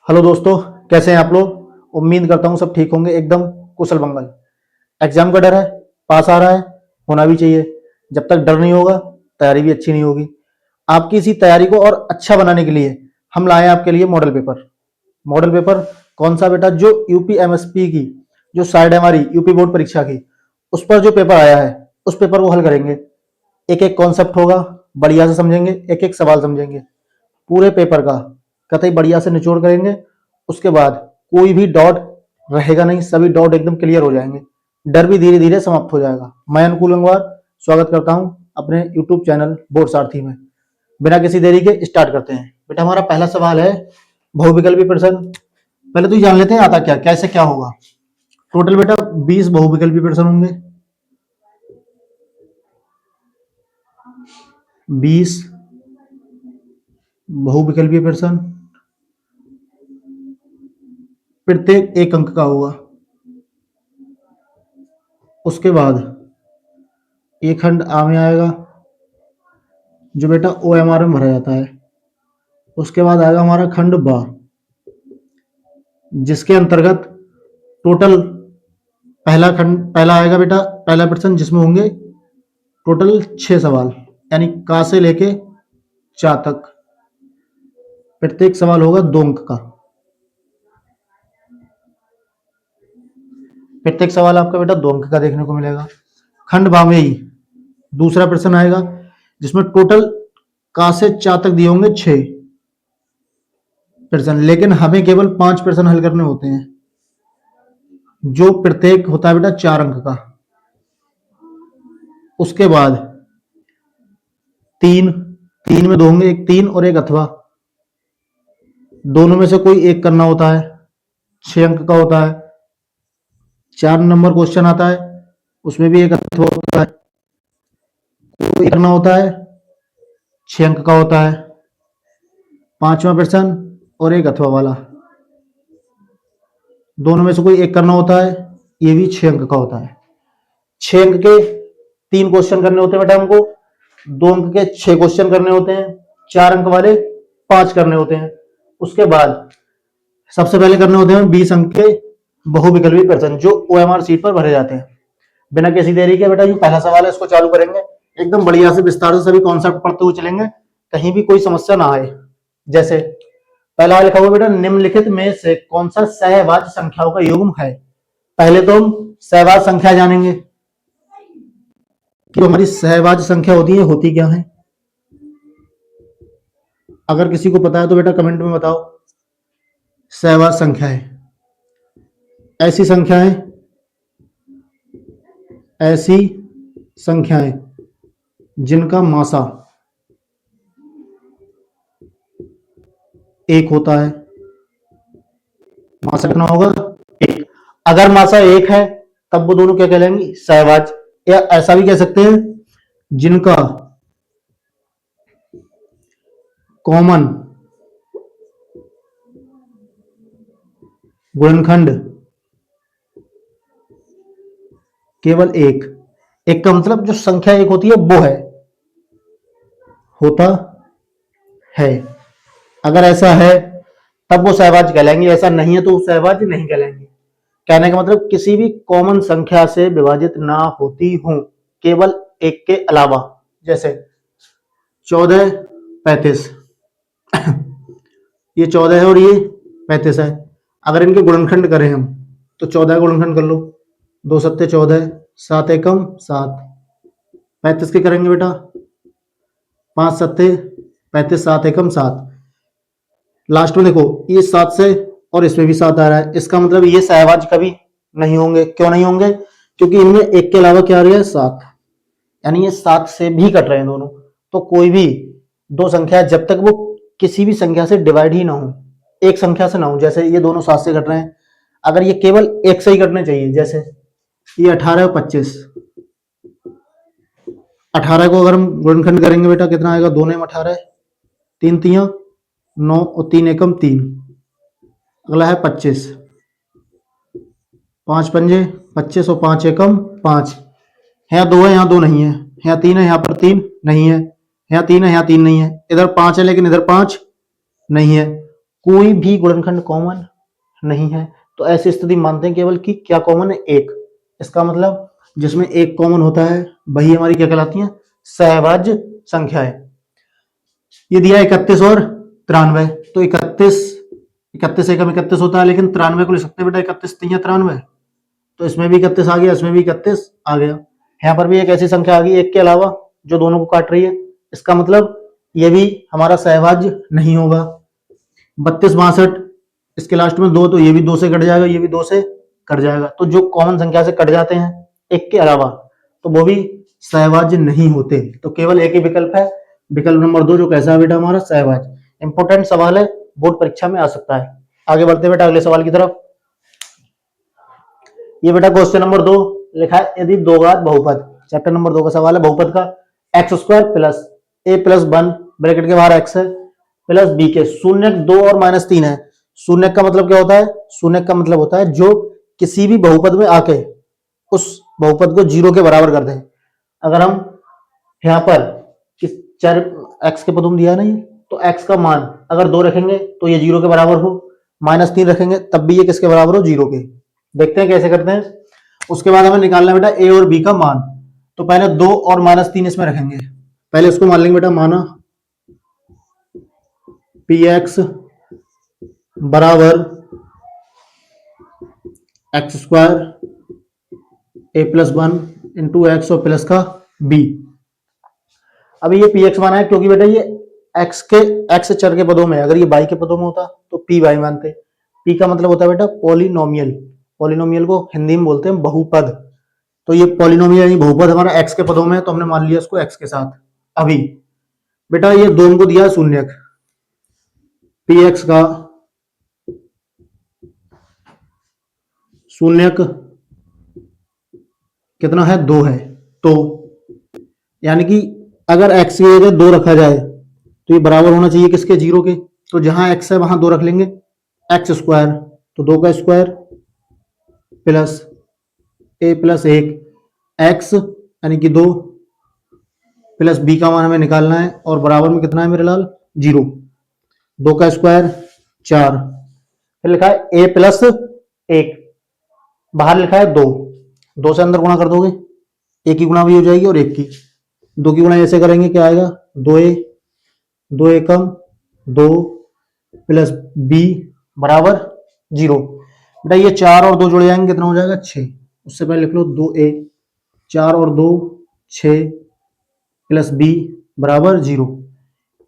Hello दोस्तों, कैसे हैं आप लोग। उम्मीद करता हूं सब ठीक होंगे, एकदम कुशल मंगल। एग्जाम का डर है, पास आ रहा है, होना भी चाहिए। जब तक डर नहीं होगा तैयारी भी अच्छी नहीं होगी। आपकी इसी तैयारी को और अच्छा बनाने के लिए हम लाए हैं आपके लिए मॉडल पेपर। मॉडल पेपर कौन सा बेटा? जो यूपी एमएसपी की जो साइड है हमारी यूपी बोर्ड परीक्षा की, उस पर जो पेपर आया है उस पेपर को हल करेंगे। एक एक कॉन्सेप्ट होगा, बढ़िया से समझेंगे, एक एक सवाल समझेंगे। पूरे पेपर का कतई बढ़िया से निचोड़ करेंगे। उसके बाद कोई भी डाउट रहेगा नहीं, सभी डाउट एकदम क्लियर हो जाएंगे। डर भी धीरे धीरे समाप्त हो जाएगा। मैं अनुकूल अंगवार स्वागत करता हूं अपने यूट्यूब चैनल बोर्ड सारथी में। बिना किसी देरी के स्टार्ट करते हैं। बेटा हमारा पहला सवाल है बहुविकल्पी प्रश्न। पहले तो ये जान लेते हैं आता क्या, कैसे क्या होगा। टोटल बेटा 20 बहुविकल्पी प्रश्न होंगे। 20 बहुविकल्पी प्रश्न, प्रत्येक एक अंक का होगा। उसके बाद एक खंड आ में आएगा जो बेटा OMR में भरा जाता है। उसके बाद आएगा हमारा खंड बा, जिसके अंतर्गत टोटल पहला आएगा बेटा पहला प्रश्न, जिसमें होंगे टोटल 6 सवाल, यानी का से लेके चा तक। प्रत्येक सवाल होगा 2 अंक का। प्रत्येक सवाल आपका बेटा 2 अंक का देखने को मिलेगा। खंड बा में ही दूसरा प्रश्न आएगा जिसमें टोटल का से चा तक दिए होंगे 6 प्रश्न, लेकिन हमें केवल 5 प्रश्न हल करने होते हैं, जो प्रत्येक होता है बेटा 4 अंक का। उसके बाद तीन तीन में दो होंगे, एक 3 और एक अथवा। दोनों में से कोई एक करना होता है, 6 अंक का होता है। 4 नंबर क्वेश्चन आता है, उसमें भी एक अथवा होता है, कोई करना होता है, 6 अंक का होता है। 5वां प्रश्न और एक अथवा वाला, दोनों में से कोई एक करना होता है, ये भी 6 अंक का होता है। 6 अंक के 3 क्वेश्चन करने होते हैं बेटा हमको, 2 अंक के 6 क्वेश्चन करने होते हैं, 4 अंक वाले 5 करने होते हैं। उसके बाद सबसे पहले करने होते हैं 20 अंक के बहुविकल्पी प्रश्न, जो OMR सीट पर भरे जाते हैं। बिना किसी देरी के बेटा ये पहला सवाल है, इसको चालू करेंगे। एकदम बढ़िया से विस्तार से सभी कॉन्सेप्ट पढ़ते हुए चलेंगे, कहीं भी कोई समस्या ना आए। जैसे पहला लिखा हुआ बेटा, निम्नलिखित में से कौन सा सहवाच्य संख्याओं का युग्म है। पहले तो हम सहवाच्य संख्या जानेंगे कि हमारी सहवाच्य संख्या होती क्या है। अगर किसी को पता है तो बेटा कमेंट में बताओ। सहवाच्य संख्या है ऐसी संख्याएं जिनका मासा 1 होता है। मासा कितना होगा? 1। अगर मासा 1 है तब वो दोनों क्या कहलाएंगी? सहवाच्य। या ऐसा भी कह सकते हैं जिनका कॉमन गुणनखंड केवल 1। एक का मतलब जो संख्या 1 होती है वो होता है। अगर ऐसा है तब वो सहवाच्य कहलाएंगे, ऐसा नहीं है तो वो सहवाच्य नहीं कहलाएंगे। कहने का मतलब किसी भी कॉमन संख्या से विभाजित ना होती हूं, केवल 1 के अलावा। जैसे 14 35 ये 14 है और ये 35 है। अगर इनके गुणनखंड करें हम तो 14 गुणनखंड कर लो, 2 सत्ते 14, 7 एकम 7। 35 के करेंगे बेटा 5 सत्ते 35, 7 एकम 7। लास्ट में देखो ये 7 से और इसमें भी 7 आ रहा है, इसका मतलब ये सहवाच्य कभी नहीं होंगे। क्यों नहीं होंगे? क्योंकि इनमें 1 के अलावा क्या आ रहा है? 7, यानी ये 7 से भी कट रहे हैं दोनों। तो कोई भी दो संख्या जब तक वो किसी भी संख्या से डिवाइड ही ना हो, एक संख्या से ना हो, जैसे ये दोनों 7 से कट रहे हैं, अगर ये केवल 1 से ही कटने चाहिए, जैसे ये 18 और 25। 18 को अगर हम गुणनखंड करेंगे बेटा कितना आएगा? 2 नेम 18, 3 तियां 9 और 3 एकम 3। अगला है 25, 5 पंजे 25 और 5 एकम 5। यहाँ 2 है, यहाँ 2 नहीं है, यहाँ 3 है, यहाँ पर 3 नहीं है, यहाँ 3 है, यहाँ 3 नहीं है, इधर 5 है लेकिन इधर 5 नहीं है। कोई भी गुणनखंड कॉमन नहीं है, तो ऐसी स्थिति मानते हैं केवल कि क्या कॉमन है, एक। इसका मतलब जिसमें एक कॉमन होता है वही हमारी क्या कहलाती है, सहभाज्य संख्या है। ये दिया 31 और 93, तो 31 एकम 31 होता है, लेकिन 93 को लिख सकते हैं बेटा 31 तिया 93, तो इसमें भी 31 आ गया, इसमें भी 31 आ गया। यहाँ पर भी एक ऐसी संख्या आ गई एक के अलावा जो दोनों को काट रही है, इसका मतलब ये भी हमारा सहभाज्य नहीं होगा। 32 62, इसके लास्ट में 2, तो ये भी 2 से कट जाएगा, ये भी 2 से कट जाएगा। तो जो कॉमन संख्या से कट जाते हैं एक के अलावा, तो वो भी सहभाज्य नहीं होते। तो केवल एक ही विकल्प है, विकल्प नंबर 2, जो कैसा है बेटा हमारा, सहभाज्य। इंपॉर्टेंट सवाल है, बोर्ड परीक्षा में आ सकता है। आगे बढ़ते बेटा अगले सवाल की तरफ। ये बेटा क्वेश्चन नंबर 2 लिखा है, यदि दो घात बहुपद, चैप्टर नंबर 2 का सवाल है बहुपद का, एक्स स्क्वायर प्लस ए प्लस 1 ब्रैकेट के बाहर एक्स है प्लस बी के शून्य 2 और -3 है। शून्य का मतलब क्या होता है, शून्य का मतलब होता है जो किसी भी बहुपद में आके उस बहुपद को 0 के बराबर कर दे। अगर हम यहाँ पर किस चर एक्स के पदों में दिया है ना ये, तो एक्स का मान अगर 2 रखेंगे तो ये 0 के बराबर हो, -3 रखेंगे तब भी ये किसके बराबर हो, 0 के। देखते हैं कैसे करते हैं। उसके बाद हमें निकालना है बेटा ए और बी का मान। तो पहले 2 और -3 इसमें रखेंगे, पहले इसको मान लेंगे बेटा, माना पी एक्स बराबर एक्स स्क्वायर ए प्लस 1 इंटू एक्स और प्लस का बी। अभी ये पी एक्स माना है क्योंकि बेटा ये एक्स चर के पदों में, अगर ये बाई के पदों में होता तो पी वाई मानते। पी का मतलब होता है बेटा पॉलिनोमियल, पॉलिनोमियल को हिंदी में बोलते हैं बहुपद। तो ये पॉलिनोमियल यानी बहुपद हमारा एक्स के पदों में है, तो हमने मान लिया इसको एक्स के साथ। अभी बेटा ये दोनों को दिया है शून्यक, पी एक्स का शून्यक कितना है, 2 है। तो यानी कि अगर एक्स की जगह 2 रखा जाए तो ये बराबर होना चाहिए किसके, 0 के। तो जहां एक्स है वहां 2 रख लेंगे, एक्स स्क्वायर, तो 2 का स्क्वायर प्लस ए प्लस 1 एक्स यानी कि 2 प्लस बी का मान हमें निकालना है, और बराबर में कितना है मेरे लाल, 0। 2 का स्क्वायर 4, फिर लिखा है ए प्लस 1, बाहर लिखा है 2, 2 से अंदर गुणा कर दोगे, एक की गुणा भी हो जाएगी और एक की, 2 की गुणा ऐसे करेंगे क्या आएगा, 2a, 2 एकम 2 प्लस बी बराबर 0। बेटा ये 4 और 2 जुड़ जाएंगे, कितना हो जाएगा, 6। उससे पहले लिख लो 2a, 4 और 2 6 प्लस बी बराबर 0।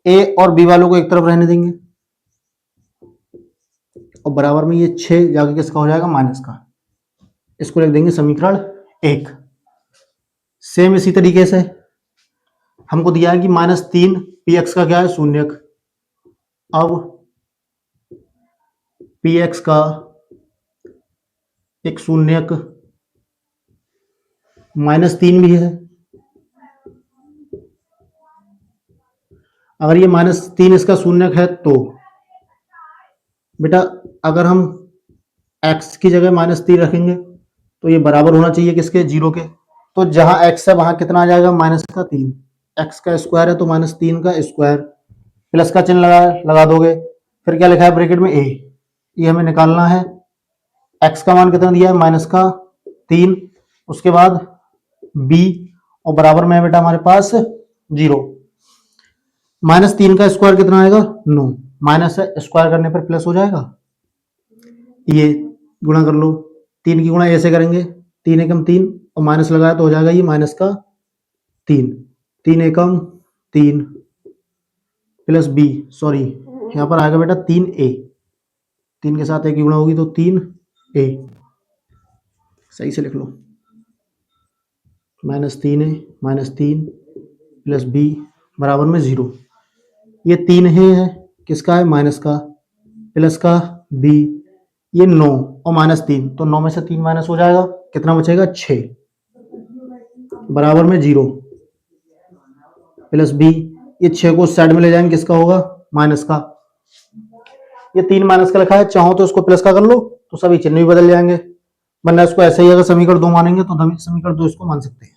ए और बी वालों को एक तरफ रहने देंगे, और बराबर में ये 6 जाके किसका हो जाएगा, माइनस का। इसको लिख देंगे समीकरण 1। सेम इसी तरीके से हमको दिया है कि -3 पी एक्स का क्या है, शून्यक। अब पी एक्स का एक शून्यक -3 भी है। अगर ये -3 इसका शून्यक है तो बेटा अगर हम x की जगह -3 रखेंगे तो ये बराबर होना चाहिए किसके, 0 के। तो जहां x है वहां कितना आ जाएगा, -3। x का स्क्वायर है तो -3 का स्क्वायर, प्लस का चिन्ह लगा दोगे। फिर क्या लिखा है ब्रैकेट में a, ये हमें निकालना है। x का मान कितना दिया है, -3, उसके बाद b, और बराबर में है बेटा हमारे पास 0। -3 का स्क्वायर कितना आएगा, 9, माइनस है स्क्वायर करने पर प्लस हो जाएगा, ये गुणा कर लो। 3 की गुणा ऐसे करेंगे, 3 एकम 3 और माइनस लगाया तो हो जाएगा ये माइनस का 3, 3 एकम 3 प्लस बी, सॉरी यहाँ पर आएगा बेटा 3a, 3 के साथ 1 की गुणा होगी तो 3a, सही से लिख लो, -3a -3 प्लस बी बराबर में 0। ये 3 है किसका है, माइनस का, प्लस का बी, ये 9 और -3, तो 9 में से 3 माइनस हो जाएगा, कितना बचेगा, 6 बराबर में 0 प्लस बी। ये 6 को साइड में ले जाएंगे, किसका होगा, माइनस का। ये 3 माइनस का लिखा है, चाहो तो इसको प्लस का कर लो तो सभी चिन्ह भी बदल जाएंगे, वरना इसको ऐसे ही अगर समीकरण 2 मानेंगे तो समीकरण 2 इसको मान सकते हैं।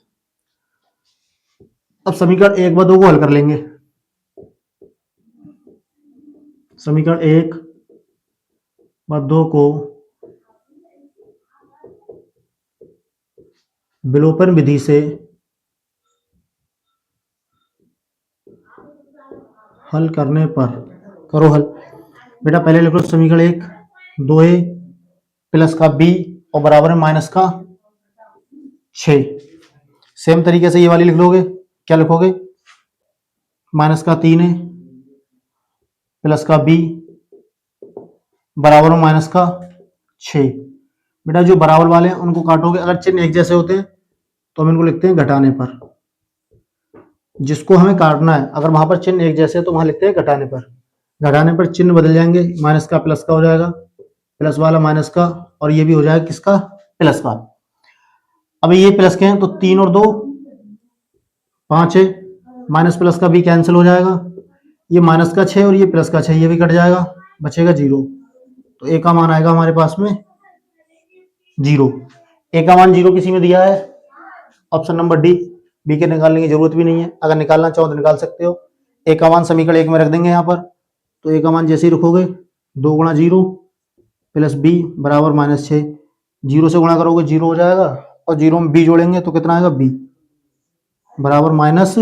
अब समीकरण 1 व 2 को हल कर लेंगे। समीकरण 1 पदों को विलोपन विधि से हल करने पर, करो हल। बेटा पहले लिख लो समीकरण 1 2a प्लस का b और बराबर है माइनस का 6। सेम तरीके से ये वाली लिख लोगे, क्या लिखोगे, माइनस का 3a प्लस का b बराबर में माइनस का 6। बेटा जो बराबर वाले हैं उनको काटोगे, अगर चिन्ह एक जैसे होते हैं तो हम इनको लिखते हैं घटाने पर। जिसको हमें काटना है अगर वहां पर चिन्ह एक जैसे है तो वहां लिखते हैं घटाने पर। घटाने पर चिन्ह बदल जाएंगे, माइनस का प्लस का हो जाएगा, प्लस वाला माइनस का, और ये भी हो जाएगा किसका, प्लस का। अब ये प्लस के हैं तो 3 और 2 5 है, माइनस प्लस का भी कैंसिल हो जाएगा, ये माइनस का 6 और ये प्लस का 6 ये भी कट जाएगा, बचेगा 0। तो ए का मान आएगा हमारे पास में 0। ए का मान 0 किसी में दिया है, ऑप्शन नंबर डी। बी के निकालने की जरूरत भी नहीं है, अगर निकालना चाहो तो निकाल सकते हो। ए का मान समीकरण 1 में रख देंगे यहाँ पर, तो ए का मान जैसे ही रखोगे 2 गुणा 0 प्लस बी बराबर माइनस 6। 0 से गुणा करोगे 0 हो जाएगा, और 0 में बी जोड़ेंगे तो कितना आएगा, बी बराबर माइनस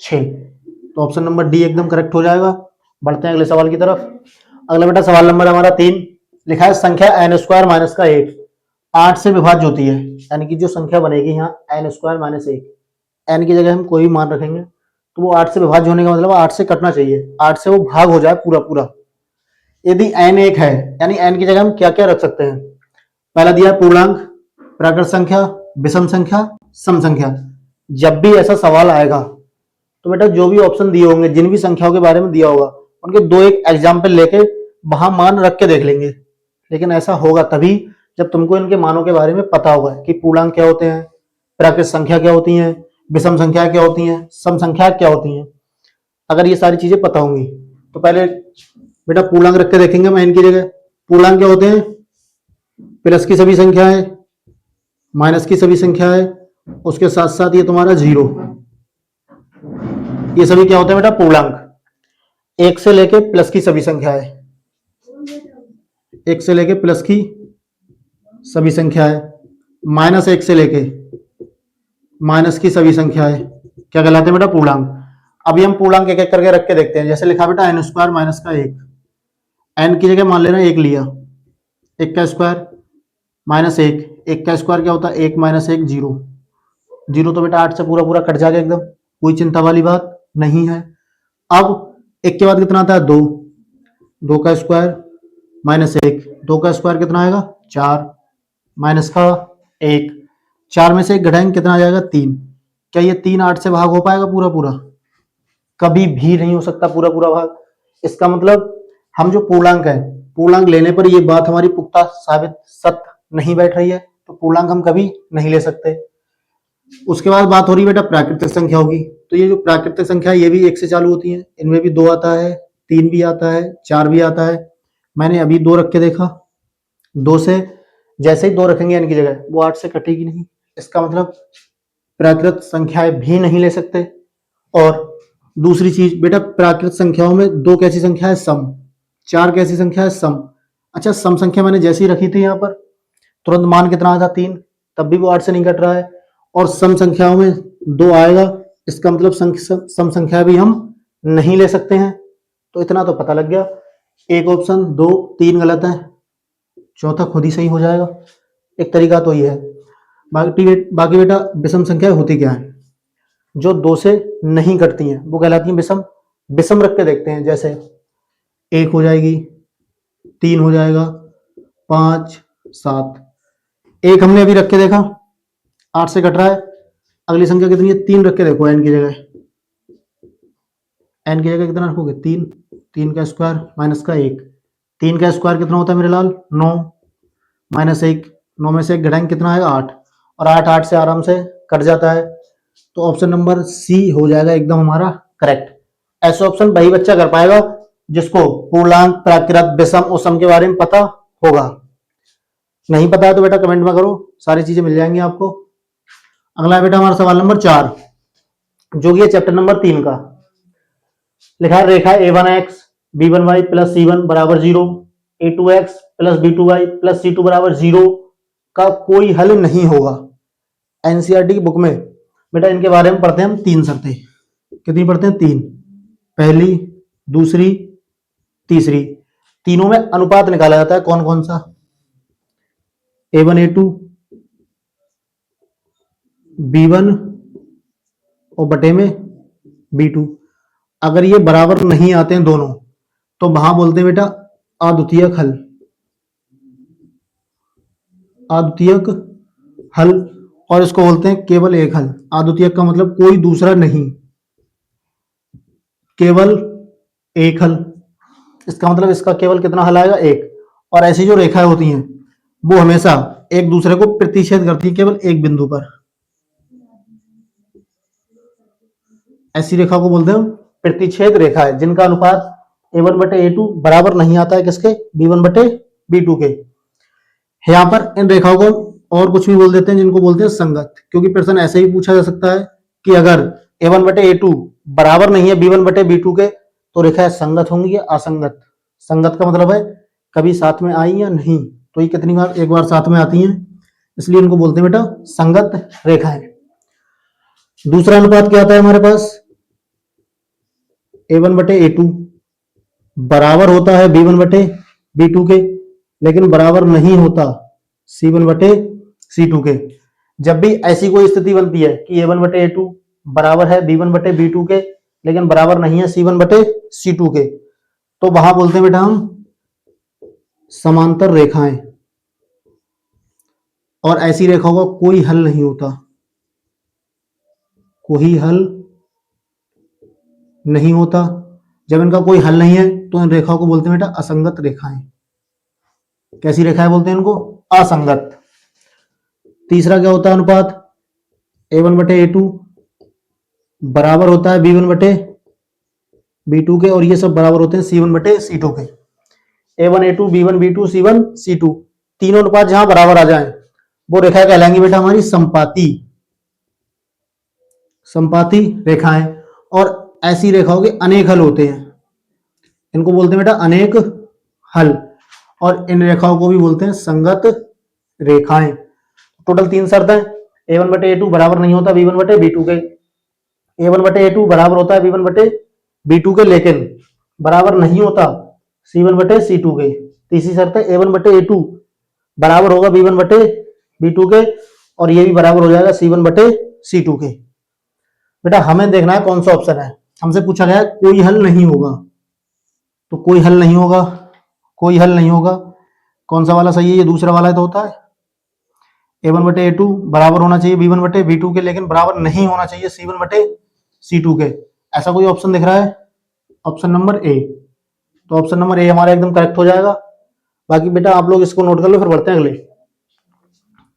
6। तो ऑप्शन नंबर डी एकदम करेक्ट हो जाएगा। बढ़ते हैं अगले सवाल की तरफ। अगला बेटा सवाल नंबर हमारा 3 लिखा है संख्या एन स्क्वायर माइनस का 1 8 से विभाज्य होती है, यानी कि जो संख्या बनेगी यहाँ एन स्क्वायर माइनस 1, एन की जगह हम कोई भी मान रखेंगे तो वो 8 से विभाज्य होने का मतलब 8 से कटना चाहिए, 8 से वो भाग हो जाए पूरा पूरा। यदि एन 1 है, यानी एन की जगह हम क्या क्या रख सकते हैं। पहला दिया है पूर्णांक, प्राकृत संख्या, विषम संख्या, सम संख्या। जब भी ऐसा सवाल आएगा तो बेटा जो भी ऑप्शन दिए होंगे, जिन भी संख्याओं के बारे में दिया होगा, उनके 2-1 एग्जाम्पल लेके वहां मान रख के देख लेंगे। लेकिन ऐसा होगा तभी जब तुमको इनके मानों के बारे में पता होगा कि पूर्णांक क्या होते हैं, प्राकृत संख्या क्या होती हैं, विषम संख्या क्या होती हैं, सम संख्या क्या होती हैं। अगर ये सारी चीजें पता होंगी तो पहले बेटा पूर्णांक रख के देखेंगे हम इनकी जगह। पूर्णांक क्या होते हैं, प्लस की सभी संख्याएं, माइनस की सभी संख्याएं, उसके साथ साथ ये तुम्हारा 0, ये सभी क्या होते हैं बेटा, पूर्णांक। 1 से लेके प्लस की सभी संख्याएं, 1 से लेके प्लस की सभी संख्याएं, -1 से लेके माइनस की सभी संख्याएं क्या कहलाते हैं बेटा, पूर्णांक। अभी हम पूर्णांक एक एक करके रख के देखते हैं। जैसे लिखा बेटा एन स्क्वायर माइनस का 1, एन की जगह मान लेना 1 लिया, 1 का स्क्वायर माइनस 1, 1 का स्क्वायर क्या होता है, 1 माइनस 1 0, 0 तो बेटा 8 से पूरा पूरा कट जाएगा एकदम, कोई चिंता वाली बात नहीं है। अब 1 के बाद कितना आता है, 2, 2 का स्क्वायर माइनस 1, 2 का स्क्वायर कितना आएगा, 4 माइनस का 1, 4 में से 1 घटाएंगे कितना आ जाएगा, 3। क्या ये 3 8 से भाग हो पाएगा पूरा पूरा, कभी भी नहीं हो सकता पूरा पूरा भाग। इसका मतलब हम जो पूर्णांक है, पूर्णांक लेने पर ये बात हमारी पुख्ता साबित सत्य नहीं बैठ रही है, तो पूर्णांक हम कभी नहीं ले सकते। उसके बाद बात हो रही है बेटा प्राकृतिक संख्या होगी, तो ये जो प्राकृतिक संख्या ये भी 1 से चालू होती है, इनमें भी 2 आता है, 3 भी आता है, 4 भी आता है। मैंने अभी 2 रख के देखा, 2 से जैसे ही 2 रखेंगे इनकी जगह वो 8 से कटेगी नहीं, इसका मतलब प्राकृत संख्याएं भी नहीं ले सकते। और दूसरी चीज बेटा प्राकृत संख्याओं में 2 कैसी संख्या है, सम, 4 कैसी संख्या है, सम। अच्छा सम संख्या मैंने जैसी रखी थी यहाँ पर तुरंत मान कितना आया था, 3, तब भी वो 8 से नहीं कट रहा है। और सम संख्याओं में 2 आएगा, इसका मतलब सम संख्या भी हम नहीं ले सकते हैं। तो इतना तो पता लग गया, एक ऑप्शन 2 3 गलत है, चौथा खुद ही सही हो जाएगा। एक तरीका तो ये है। बाकी बेटा विषम संख्या होती क्या है, जो 2 से नहीं कटती हैं वो कहलाती हैं विषम। विषम रख के देखते हैं, जैसे 1 हो जाएगी, 3 हो जाएगा, 5 7। 1 हमने अभी रख के देखा 8 से कट रहा है, अगली संख्या कितनी है, 3 रख के देखो एन की जगह, एन की जगह कितना रखोगे, 3, 3 का स्क्वायर माइनस का 1, 3 का स्क्वायर कितना होता है मेरे लाल, 9 माइनस 1, 9 में से 1 घटाएंगे कितना आएगा, 8, और 8 8 से आराम से कट जाता है। तो ऑप्शन नंबर सी हो जाएगा एकदम हमारा करेक्ट। ऐसा ऑप्शन वही बच्चा कर पाएगा जिसको पूर्णांक, प्राकृत, विषम और सम के बारे में पता होगा। नहीं पता है तो बेटा कमेंट में करो, सारी चीजें मिल जाएंगी आपको। अगला बेटा हमारा सवाल नंबर 4 जो कि है चैप्टर नंबर 3 का। लिखा है रेखा a1x b1y प्लस c1 बराबर 0, a2x plus b2y plus c2 बराबर 0 का कोई हल नहीं होगा। एनसीईआरटी की बुक में बेटा इनके बारे में पढ़ते हैं हम 3 शर्तें। कितनी पढ़ते हैं? 3। पहली, दूसरी, तीसरी। तीनों में अनुपात निकाला जाता है। कौन कौन सा? a1 a2 b1 और बटे में b2। अगर ये बराबर नहीं आते हैं दोनों तो वहां बोलते हैं बेटा अद्वितीयक हल। अद्वितीयक हल, और इसको बोलते हैं केवल एक हल। अद्वितीयक का मतलब कोई दूसरा नहीं, केवल एक हल। इसका मतलब इसका केवल कितना हल आएगा? एक। और ऐसी जो रेखाएं होती हैं वो हमेशा एक दूसरे को प्रतिच्छेद करती है केवल एक बिंदु पर। ऐसी रेखा को बोलते हैं प्रतिच्छेद रेखा है जिनका अनुपात a1 बटे a2 बराबर नहीं आता है किसके? b1 बटे b2 के। यहाँ पर इन रेखाओं को और कुछ भी बोल देते हैं जिनको बोलते हैं संगत, क्योंकि प्रश्न ऐसे ही पूछा जा सकता है कि अगर a1 बटे a2 बराबर नहीं है b1 बटे b2 के तो रेखाएं संगत होंगी या असंगत। संगत का मतलब है कभी साथ में आई या नहीं, तो ये कितनी बार? एक बार साथ में आती हैं, इसलिए इनको बोलते हैं बेटा संगत रेखाएं। दूसरा अनुपात क्या आता है हमारे पास? a1 बटे a2 बराबर होता है b1 बटे b2 के, लेकिन बराबर नहीं होता c1 बटे c2 के। जब भी ऐसी कोई स्थिति बनती है कि a1 बटे a2 बराबर है b1 बटे b2 के लेकिन बराबर नहीं है c1 बटे c2 के, तो वहां बोलते हैं बेटा हम समांतर रेखाएं। और ऐसी रेखाओं का कोई हल नहीं होता, कोई हल नहीं होता। जब इनका कोई हल नहीं है तो इन रेखाओं को बोलते हैं बेटा असंगत रेखाएं। कैसी रेखाएं बोलते हैं इनको? असंगत। तीसरा क्या होता है अनुपात? a1 बटे a2 बराबर होता है b1 बटे b2 के, और ये सब बराबर होते हैं c1 बटे c2 के। a1 a2 b1 b2 c1 c2 तीनों अनुपात जहां बराबर आ जाएं वो रेखाएं कहलाएंगी बेटा हमारी संपाती। संपाती रेखाएं। और ऐसी रेखाओं के अनेक हल होते हैं, इनको बोलते हैं बेटा अनेक हल। और इन रेखाओं को भी बोलते हैं संगत रेखाएं। टोटल 3 शर्त है। a1 बटे a2 बराबर नहीं होता b1 बटे b2 के, a1 बटे a2 बराबर होता है b1 बटे b2 के लेकिन बराबर नहीं होता c1 बटे c2 के। तीसरी शर्त है a1 बटे a2 बराबर होगा b1 बटे b2 के, और ये भी बराबर हो जाएगा c1 बटे c2 के। बेटा हमें देखना है कौन सा ऑप्शन है। हमसे पूछा गया कोई हल नहीं होगा, तो कोई हल नहीं होगा, कोई हल नहीं होगा। कौन सा वाला सही है? ये दूसरा वाला तो होता है a1 बटे a2 बराबर होना चाहिए b1 बटे b2 के लेकिन बराबर नहीं होना चाहिए c1 बटे c2 के। ऐसा कोई ऑप्शन दिख रहा है? Option number A. तो ऑप्शन नंबर ए हमारा एकदम करेक्ट हो जाएगा। बाकी बेटा आप लोग इसको नोट कर लो, फिर बढ़ते हैं अगले।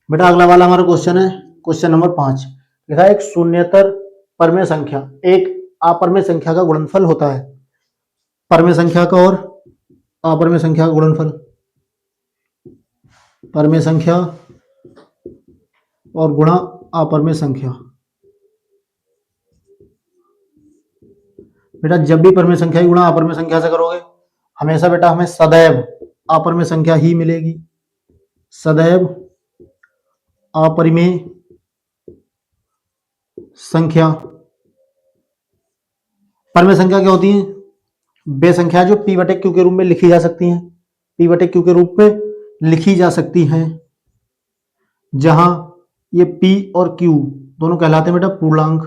बेटा अगला वाला हमारा क्वेश्चन है क्वेश्चन नंबर 5। लिखा है एक शून्येतर परमेय संख्या एक अपरमेय संख्या का गुणनफल होता है। परमेय संख्या का और अपरमेय संख्या का गुणनफल। परमेय संख्या और गुणा अपरमेय संख्या। बेटा जब भी परमेय संख्या की गुणा अपरमेय संख्या से करोगे हमेशा बेटा हमें सदैव अपरमेय संख्या ही मिलेगी। सदैव अपरिमेय संख्या। परमेय संख्या क्या होती है? वे संख्या जो p बटे q के रूप में लिखी जा सकती हैं, p बटे q के रूप में लिखी जा सकती हैं, जहां ये p और q दोनों कहलाते हैं बेटा पूर्णांक।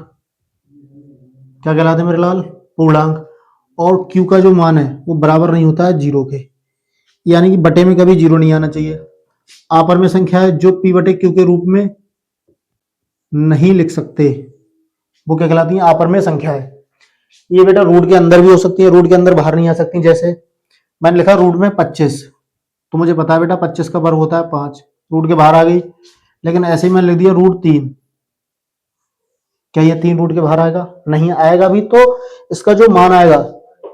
क्या कहलाते हैं मेरे लाल? पूर्णांक। और q का जो मान है वो बराबर नहीं होता है 0 के, यानी कि बटे में कभी 0 नहीं आना चाहिए। अपरमेय संख्या है जो p बटे q के रूप में नहीं लिख सकते, वो क्या कहलाती है? अपरमेय संख्या है। ये बेटा रूट के अंदर भी हो सकती है, रूट के अंदर बाहर नहीं आ सकती। जैसे मैंने लिखा रूट में 25, तो मुझे पता है बेटा 25 का वर्ग होता है 5, रूट के बाहर आ गई। लेकिन ऐसे ही मैंने लिख दिया रूट 3, क्या ये 3 रूट के बाहर आएगा? नहीं आएगा भी। तो इसका जो मान आएगा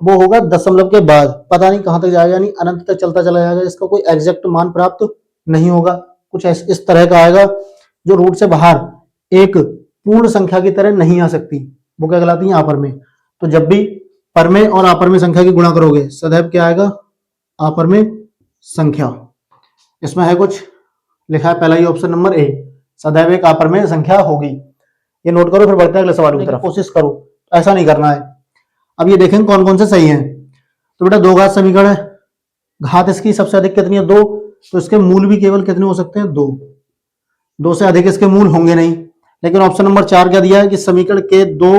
वो होगा दशमलव के बाद, पता नहीं कहां तक जाएगा, यानी अनंत तक चलता चला जाएगा। इसका कोई एग्जैक्ट मान प्राप्त नहीं होगा। कुछ इस तरह का आएगा जो रूट से बाहर एक पूर्ण संख्या की तरह नहीं आ सकती, वो क्या कहलाती है? अपरमेय। तो जब भी परमेय और अपरमेय संख्या की गुणा करोगे सदैव क्या आएगा? अपरमेय संख्या। इसमें है कुछ लिखा है, पहला ही ऑप्शन नंबर ए, सदैव एक अपरमेय संख्या होगी। ये नोट करो, फिर बढ़ते हैं अगले सवाल की तरफ। कोशिश करो, ऐसा नहीं करना है। अब ये देखेंगे कौन कौन से सही हैं। तो बेटा दो घात समीकरण है, घात इसकी सबसे अधिक कितनी है, 2, तो इसके मूल भी केवल कितने हो सकते हैं, 2, 2 से अधिक इसके मूल होंगे नहीं। लेकिन ऑप्शन नंबर 4 क्या दिया है कि समीकरण के 2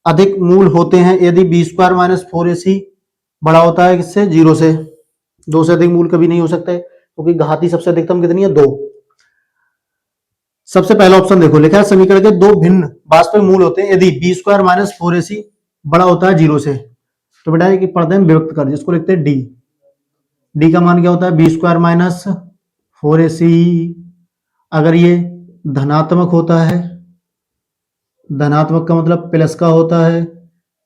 अधिक मूल होते हैं यदि बी स्क्वायर माइनस 4ac बड़ा होता है किससे, 0 से। 2 से अधिक मूल कभी नहीं हो सकते, क्योंकि घाती सबसे अधिकतम कितनी है, 2। सबसे पहला ऑप्शन देखो, लिखा है समीकरण के 2 भिन्न वास्तविक मूल होते हैं यदि बी स्क्वायर माइनस 4ac बड़ा होता है 0 से। तो बेटा ये पढ़ते हैं विभक्त कर, जिसको लिखते हैं डी। डी का मान क्या होता है, बी स्क्वायर माइनस 4ac। अगर ये धनात्मक होता है, धनात्मक का मतलब प्लस का होता है,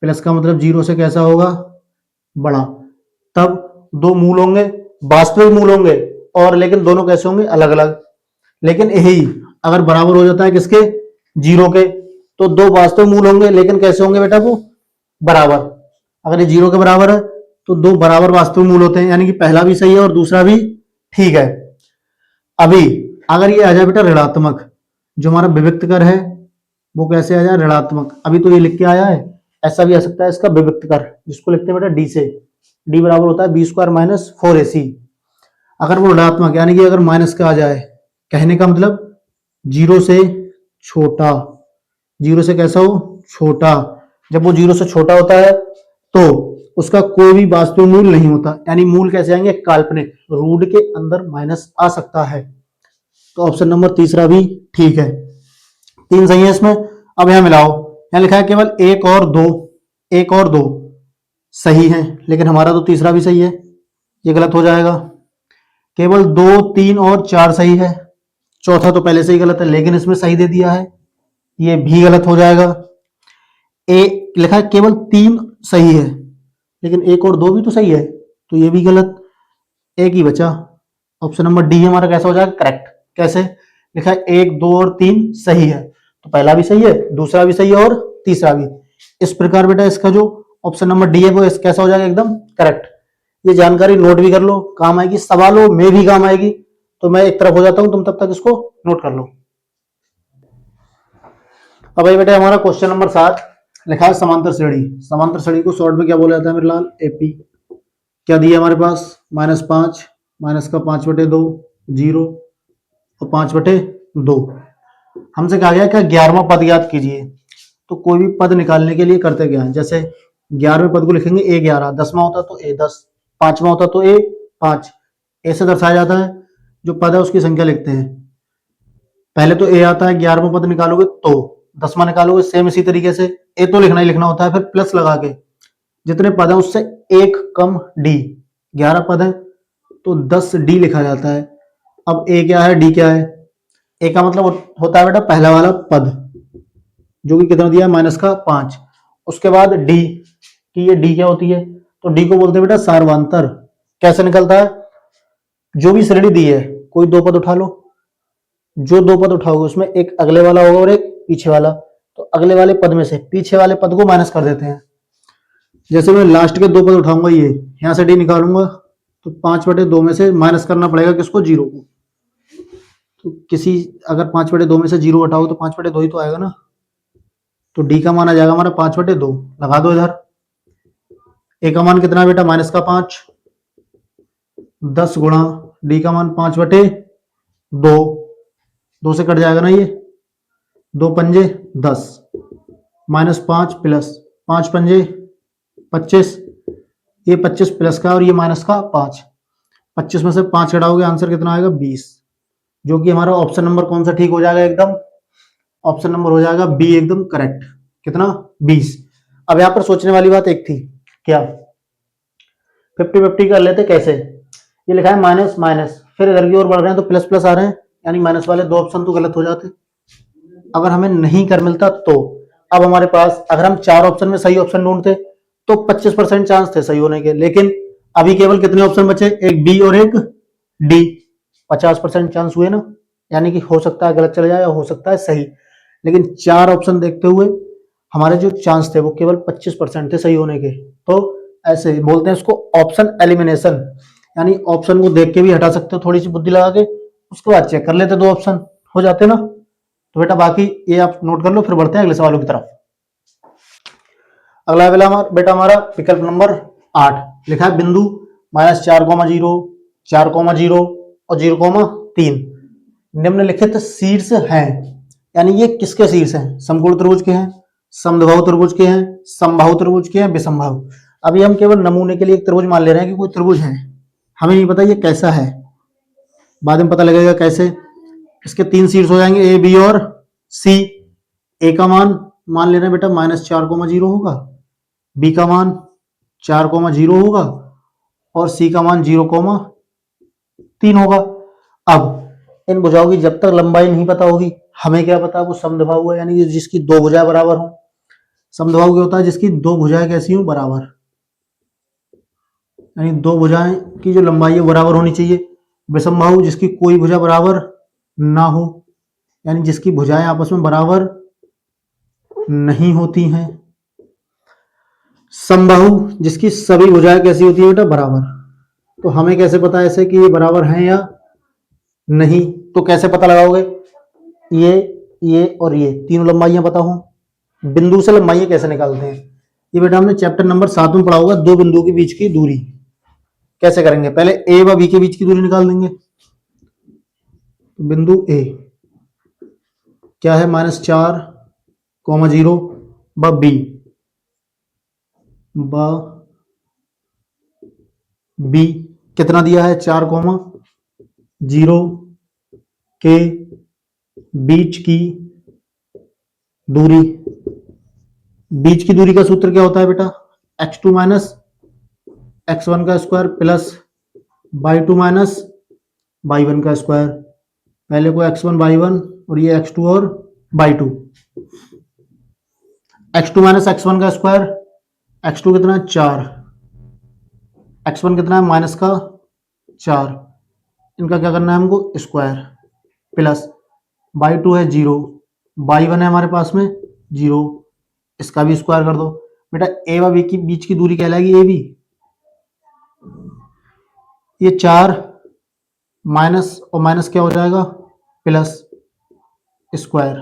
प्लस का मतलब 0 से कैसा होगा, बड़ा, तब 2 मूल होंगे, वास्तविक मूल होंगे, और लेकिन दोनों कैसे होंगे, अलग अलग। लेकिन यही अगर बराबर हो जाता है किसके, 0 के, तो 2 वास्तविक मूल होंगे, लेकिन कैसे होंगे बेटा, वो बराबर। अगर ये 0 के बराबर है तो 2 बराबर वास्तविक मूल होते हैं, यानी कि पहला भी सही है और दूसरा भी ठीक है। अभी अगर ये आ जाए बेटा ऋणात्मक, जो हमारा विभक्त कर है वो कैसे आ जाए, ऋणात्मक। अभी तो ये लिख के आया है, ऐसा भी आ सकता है इसका विभक्त कर, जिसको लिखते हैं बेटा डी से। डी बराबर होता है बी स्क्वायर माइनस 4ac। अगर वो ऋणात्मक यानी कि अगर माइनस का आ जाए, कहने का मतलब 0 से छोटा, 0 से कैसा हो, छोटा। जब वो 0 से छोटा होता है तो उसका कोई भी वास्तविक मूल नहीं होता, यानी मूल कैसे आएंगे, काल्पनिक, रूट के अंदर माइनस आ सकता है। तो ऑप्शन नंबर तीसरा भी ठीक है, 3 सही है इसमें। अब यहां मिलाओ, यहां लिखा है केवल 1 और 2, 1 और 2 सही है, लेकिन हमारा तो तीसरा भी सही है, ये गलत हो जाएगा। केवल 2, 3 और 4 सही है, चौथा तो पहले से ही गलत है, लेकिन इसमें सही दे दिया है, ये भी गलत हो जाएगा। ए लिखा है केवल 3 सही है, लेकिन 1 और 2 भी तो सही है, तो ये भी गलत, एक ही बचा। ऑप्शन नंबर डी हमारा कैसा हो जाएगा, करेक्ट। कैसे, लिखा है 1, 2 और 3 सही है, तो पहला भी सही है, दूसरा भी सही है और तीसरा भी। इस प्रकार बेटा इसका जो ऑप्शन नंबर डी है वो कैसा हो जाएगा, एकदम करेक्ट। ये जानकारी नोट भी कर लो, काम आएगी, सवालों में भी काम आएगी। तो मैं एक तरफ हो जाता हूं, तुम तब तक इसको नोट कर लो। अब भाई बेटा हमारा क्वेश्चन नंबर 7 लिखा है समांतर श्रेणी। समांतर श्रेणी को शॉर्ट में क्या बोला जाता है मेरे लाल, एपी। क्या दिया हमारे पास, -5, माइनस का 5/2, 0 और 5/2। हमसे कहा गया क्या 11वां पद याद कीजिए। तो कोई भी पद निकालने के लिए करते क्या है, जैसे 11वें पद को लिखेंगे a11, 10वां होता तो a10, 5वां होता तो a5, ऐसे दर्शाया जाता है। जो पद है उसकी संख्या लिखते हैं, पहले तो a आता है, 11वां पद निकालोगे तो 10वां निकालोगे, सेम इसी तरीके से a तो लिखना ही लिखना होता है, फिर प्लस लगा के जितने पद है उससे 1 कम d, 11 पद है तो 10d लिखा जाता है। अब a क्या है, d क्या है, a का मतलब होता है बेटा पहला वाला पद, जो कि कितना दिया है, -5। उसके बाद d की, ये d क्या होती है, तो d को बोलते हैं बेटा सार्वंतर। कैसे निकलता है, जो भी श्रेणी दी है, कोई 2 पद उठा लो, जो 2 पद उठाओगे उसमें एक अगले वाला होगा और एक पीछे वाला, तो अगले वाले पद में से पीछे वाले पद को माइनस कर देते हैं। जैसे मैं लास्ट के 2 पद उठाऊंगा, ये यहां से डी निकालूंगा, तो 5/2 में से माइनस करना पड़ेगा किसको, 0 को। तो किसी अगर 5/2 में से 0 हटाओ तो 5/2 ही तो आएगा ना, तो डी का मान आ जाएगा हमारा 5/2। लगा दो इधर, ए का मान कितना है बेटा, -5, 10 गुणा डी का मान 5/2, 2 से कट जाएगा ना ये, 2 पंजे 10, -5 प्लस 5 पंजे 25, ये 25 प्लस का और ये माइनस का 5, 25 में से 5 घटाओगे आंसर कितना आएगा, 20, जो कि हमारा ऑप्शन नंबर कौन सा ठीक हो जाएगा, एकदम ऑप्शन नंबर हो जाएगा बी, एकदम करेक्ट। कितना, 20। अब यहां पर सोचने वाली बात एक थी, क्या 50-50 कर लेते, कैसे, ये लिखा है माइनस माइनस, फिर इधर की ओर बढ़ रहे हैं तो प्लस प्लस आ रहे हैं, यानी माइनस वाले 2 ऑप्शन तो गलत हो जाते। अगर हमें नहीं कर मिलता तो अब हमारे पास, अगर हम 4 ऑप्शन में सही ऑप्शन ढूंढते तो 25% चांस थे सही होने के, लेकिन अभी केवल कितने ऑप्शन बचे, एक बी और एक डी, 50% चांस हुए ना, यानी कि हो सकता है गलत चले जाए या हो सकता है सही, लेकिन 4 ऑप्शन देखते हुए हमारे जो चांस थे वो केवल 25% थे सही होने के। तो ऐसे बोलते हैं इसको ऑप्शन एलिमिनेशन, यानी ऑप्शन को देख के भी हटा सकते हो थोड़ी सी बुद्धि लगा के, उसके बाद चेक कर लेते, दो ऑप्शन हो जाते ना। तो बेटा बाकी ये आप नोट कर लो, फिर बढ़ते हैं अगले सवालों की तरफ। अगला बेटा हमारा विकल्प नंबर 8 लिखा है बिंदु -4,0, 4,0 और 0,3 निम्नलिखित शीर्ष हैं। यानी ये किसके शीर्ष हैं? समकोण त्रिभुज के हैं, समद्विबाहु त्रिभुज के हैं, समबाहु त्रिभुज के हैं, विषमबाहु। अभी हम केवल नमूने के लिए एक त्रिभुज मान ले रहे हैं कि कोई त्रिभुज है, हमें नहीं पता ये कैसा है, बाद में पता लगेगा कैसे। इसके 3 शीर्ष हो जाएंगे, ए, बी और सी। ए का मान ले रहे हैं बेटा -4,0 होगा, बी का मान 4,0 होगा और सी का मान 0,3 होगा। अब इन भुजाओं की जब तक लंबाई नहीं पता होगी, हमें क्या पता वो समद्विबाहु है, यानी कि जिसकी दो भुजाएं बराबर हो। समद्विबाहु क्या होता है? जिसकी दो भुजाएं कैसी हो? बराबर, यानी दो भुजाएं की जो लंबाई है बराबर होनी चाहिए। विषमबाहु जिसकी कोई भुजा बराबर ना हो, यानी जिसकी भुजाएं आपस में बराबर नहीं होती हैं। समबाहु जिसकी सभी भुजाएं कैसी होती है बेटा? बराबर। तो हमें कैसे पता ऐसे कि ये बराबर हैं या नहीं? तो कैसे पता लगाओगे? ये और ये तीनों लंबाइयां पता हो, बिंदु से लंबाइयां कैसे निकालते हैं? ये बेटा हमने चैप्टर नंबर 7 में पढ़ा होगा, दो बिंदुओं के बीच की दूरी कैसे करेंगे। पहले ए व बी के बीच की दूरी निकाल देंगे। बिंदु ए क्या है? -4,0 व बी कितना दिया है? 4,0 के बीच की दूरी। बीच की दूरी का सूत्र क्या होता है बेटा? x2 माइनस x1 का square plus y2 minus y1 का स्क्वायर। पहले को x1 y1 और ये x2 और y2। x2 माइनस x1 का स्क्वायर, x2 कितना है? 4, x1 कितना है? माइनस का 4, इनका क्या करना है हमको? स्क्वायर प्लस y2 है 0, y1 है हमारे पास में 0, इसका भी स्क्वायर कर दो। बेटा ए व बी की बीच की दूरी कहलाएगी ए बी। ये 4 माइनस और माइनस क्या हो जाएगा? Plus square.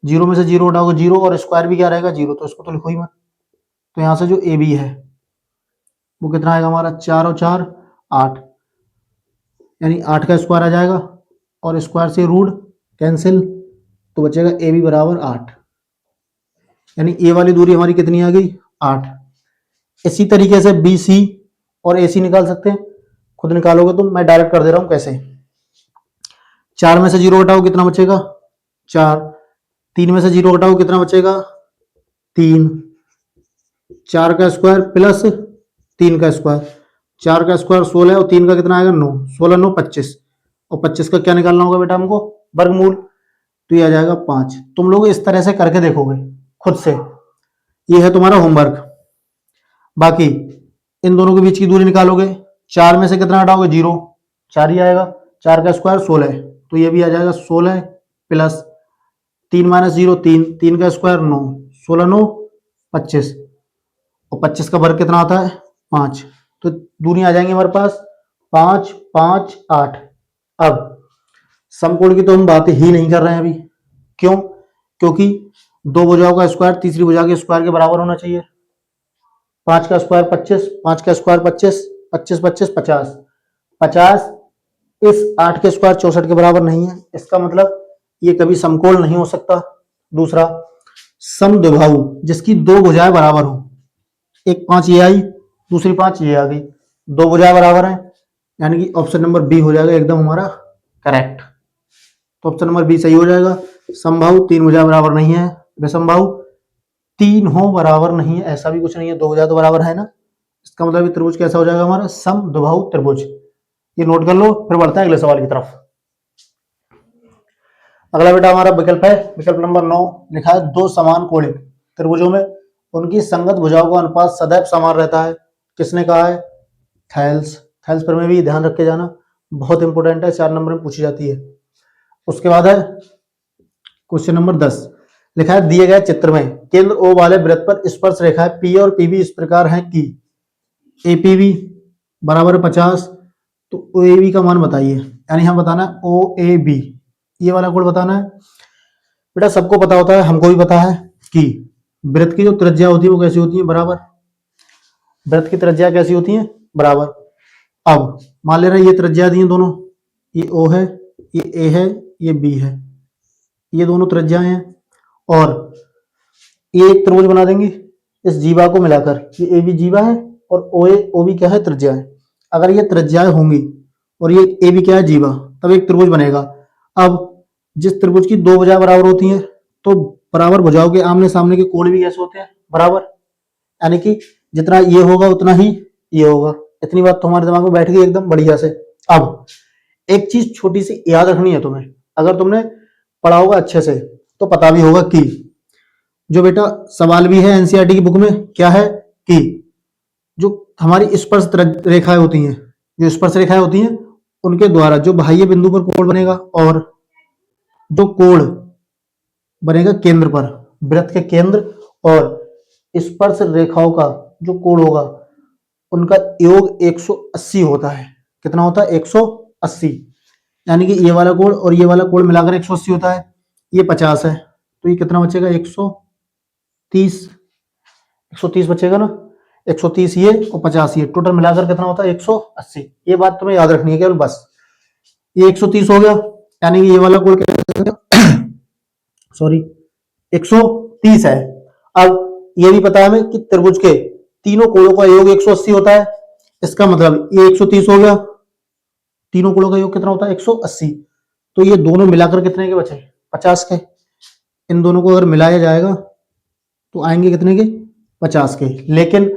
0 में से 0 उठाओगे 0 और स्क्वायर भी क्या रहेगा? 0, तो इसको तो लिखो ही मत। तो यहां से जो ए बी है वो कितना आएगा हमारा? 4 और 4 8, यानी 8 का स्क्वायर आ जाएगा और स्क्वायर से रूट कैंसिल, तो बचेगा ए बी बराबर 8। यानी ए वाली दूरी हमारी कितनी आ गई? 8। इसी तरीके से बी सी और ए सी निकाल सकते हैं, खुद निकालोगे तो मैं डायरेक्ट कर दे रहा हूं कैसे। 4 में से 0 हटाओ कितना बचेगा? 4। 3 में से 0 हटाओ कितना बचेगा? 3। 4 का स्क्वायर प्लस 3 का स्क्वायर, 4 का स्क्वायर 16 और 3 का कितना आएगा? 9। 16 9 25, और 25 का क्या निकालना होगा बेटा हमको? वर्गमूल। तो ये आ जाएगा 5। तुम लोग इस तरह से करके देखोगे खुद से, ये है तुम्हारा होमवर्क। बाकी इन दोनों के बीच की दूरी निकालोगे, 4 में से कितना हटाओगे? 0, 4 ही आएगा। 4 का स्क्वायर 16, तो ये भी आ जाएगा 16 प्लस 3 माइनस 0 3, 3 का स्क्वायर 9, 16 9 25, और 25 का वर्ग कितना आता है? 5। तो दूरी आ जाएंगी हमारे पास 5 5 8। अब समकोण की तो हम बात ही नहीं कर रहे हैं अभी। क्यों? क्योंकि दो भुजाओं का स्क्वायर तीसरी भुजा के स्क्वायर के बराबर होना चाहिए। 5 का स्क्वायर 25, 5 का स्क्वायर 25, 25 25 50, 50 इस 8 के स्क्वायर 64 के बराबर नहीं है, इसका मतलब ये कभी समकोण नहीं हो सकता। दूसरा, समद्विबाहु जिसकी दो भुजाएं बराबर हो, एक 5 ये आई, दूसरी 5 ये आ गई, दो भुजाएं बराबर हैं, यानी कि ऑप्शन नंबर बी हो जाएगा एकदम हमारा करेक्ट। तो ऑप्शन नंबर बी सही हो जाएगा। समबाहु 3 भुजाएं बराबर नहीं है, विषमबाहु 3 हो बराबर नहीं है, ऐसा भी कुछ नहीं है, दो भुजाएं तो बराबर है ना। इसका मतलब ये त्रिभुज कैसा हो जाएगा हमारा? समद्विबाहु त्रिभुज। ये नोट कर लो, फिर बढ़ते हैं अगले सवाल की तरफ। अगला बेटा हमारा विकल्प है विकल्प नंबर 9, लिखा है दो समान कोणिक त्रिभुजों में उनकी संगत भुजाओं का अनुपात सदैव समान रहता है। किसने कहा है? थैल्स। थैल्स पर में भी ध्यान रख के जाना, बहुत इंपॉर्टेंट है, 4 नंबर में पूछी जाती है। उसके बाद है क्वेश्चन नंबर 10, लिखा है दिए गए चित्र में केंद्र ओ वाले वृत्त पर स्पर्श रेखाएं पी और पीबी इस प्रकार हैं कि एपीबी बराबर है 50, तो ओ ए बी का मान बताइए, यानी हम बताना है ओ ए बी, ये वाला कोण बताना है। बेटा सबको पता होता है, हमको भी पता है कि वृत्त की जो त्रिज्या होती है वो कैसी होती है, बराबर। वृत्त की त्रिज्या कैसी होती है, बराबर। अब मान ले रहे हैं ये त्रिज्या दी है दोनों, ये ओ है, ये ए है, ये बी है, ये दोनों त्रिज्याएं हैं, और ये एक त्रिभुज बना देंगे इस जीवा को मिलाकर, ये ए बी जीवा है और ओ ए ओ बी क्या है, त्रिज्या है। अगर ये त्रिज्याएं होंगी और ये ए बी क्या है, जीवा, तब एक त्रिभुज बनेगा। अब जिस त्रिभुज की दो भुजाएं बराबर होती हैं, तो बराबर भुजाओं के आमने सामने के कोण भी कैसे होते हैं, बराबर। यानी कि जितना ये होगा उतना ही ये होगा। इतनी बात तो हमारे दिमाग में बैठ गई एकदम बढ़िया से। अब एक चीज छोटी सी याद रखनी है तुम्हें, अगर तुमने पढ़ा होगा अच्छे से तो पता भी होगा कि जो बेटा सवाल भी है एनसीईआरटी की बुक में, क्या है कि जो हमारी स्पर्श रेखाएं होती हैं, जो स्पर्श रेखाएं होती हैं उनके द्वारा जो बाह्य बिंदु पर कोण बनेगा और जो कोण बनेगा केंद्र पर, वृत्त के केंद्र और स्पर्श रेखाओं का जो कोण होगा उनका योग 180 होता है। कितना होता है, 180। यानी कि ये वाला कोण और ये वाला कोण मिलाकर 180 होता है, ये 50 है, तो ये कितना बचेगा, 130, 130 बचेगा ना, 130 ये और 50 ये, टोटल मिलाकर कितना होता है, 180। ये बात तुम्हें याद रखनी है केवल बस। ये 130 हो गया, यानी कि ये वाला कोण सॉरी 130 है। अब ये भी पता है हमें कि त्रिभुज के तीनों कोणों का योग 180 होता है, इसका मतलब ये 130 हो गया, तीनों कोणों का योग कितना होता है, 180। तो ये दोनों मिलाकर कितने के बचे, 50 के। इन दोनों को अगर मिलाया जाएगा तो आएंगे कितने के, 50 के। लेकिन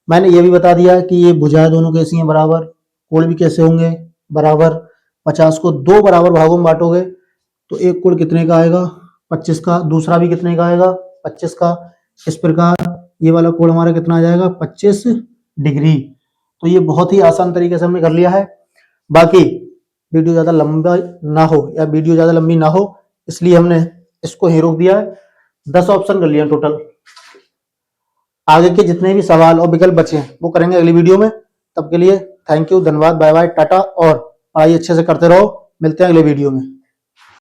मैंने ये भी बता दिया कि ये भुजाएं दोनों कैसी हैं, बराबर, कोण भी कैसे होंगे, बराबर। 50 को दो बराबर भागों में बांटोगे तो एक कोण कितने का आएगा, 25 का, दूसरा भी कितने का आएगा, 25 का। इस प्रकार ये वाला कोण हमारा कितना आ जाएगा, 25 डिग्री। तो ये बहुत ही आसान तरीके से हमने कर लिया है। बाकी वीडियो ज्यादा लंबा ना हो या वीडियो ज्यादा लंबी ना हो, इसलिए हमने इसको ही रोक दिया है। 10 ऑप्शन कर लिए टोटल। आगे के जितने भी सवाल और विकल्प बचे हैं वो करेंगे अगली वीडियो में। तब के लिए थैंक यू, धन्यवाद, बाय बाय, टाटा, और पढ़ाई अच्छे से करते रहो। मिलते हैं अगले वीडियो में।